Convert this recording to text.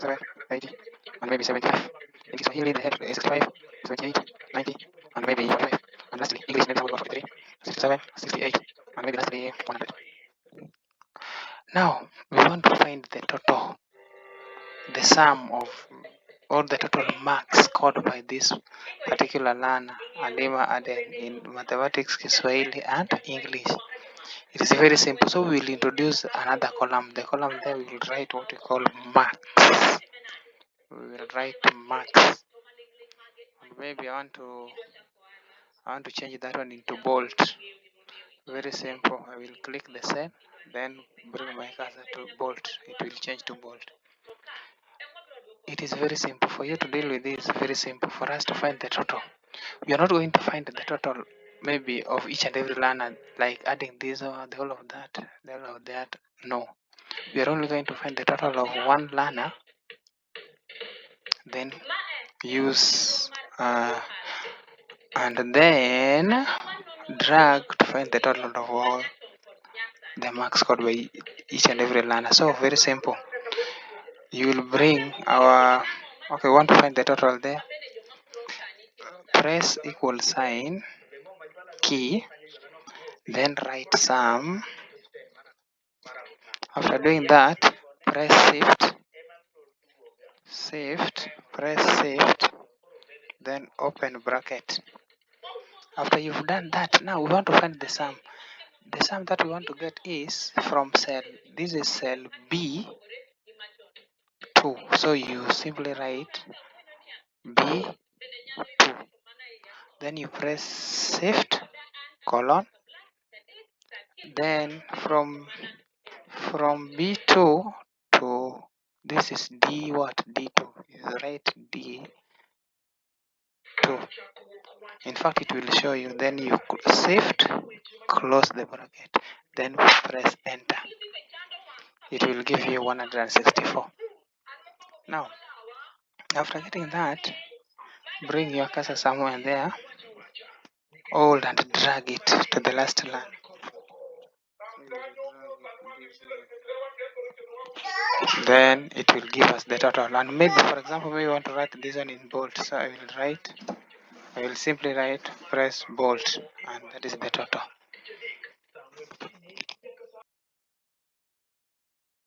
67, 80, and maybe 75. In Kiswahili, the head is 65, 78, 90, and maybe 45. And lastly, English maybe somewhere 43, 67, 68, and maybe lastly 100. Now, we want to find the total, the sum of all the total marks scored by this particular learner, Halima Aden, in mathematics, Kiswahili, and English. It is very simple. So we will introduce another column. The column there we will write what we call marks. We will write marks. Maybe I want to change that one into bold. Very simple. I will click the cell, then bring my cursor to bold. It will change to bold. It is very simple. For you to deal with this, very simple. For us to find the total, we are not going to find the total maybe of each and every learner, like adding this or the whole of that, the whole of that. No. We are only going to find the total of one learner, then use and then drag to find the total of all the marks scored by each and every learner. So very simple. You will bring our we want to find the total there. Press equal sign key, then write sum. After doing that, press press shift, then open bracket. After you've done that, now we want to find the sum. The sum that we want to get is from cell. This is cell B2. So you simply write B2. Then you press shift colon. Then from B2 to this is D what? D2. You write D2. In fact, it will show you. Then you shift, close the bracket, then press enter. It will give you 164. Now, after getting that, bring your cursor somewhere there, hold and drag it to the last line. Then it will give us the total. And maybe, for example, we want to write this one in bold. So I will simply write press bold, and that is the total.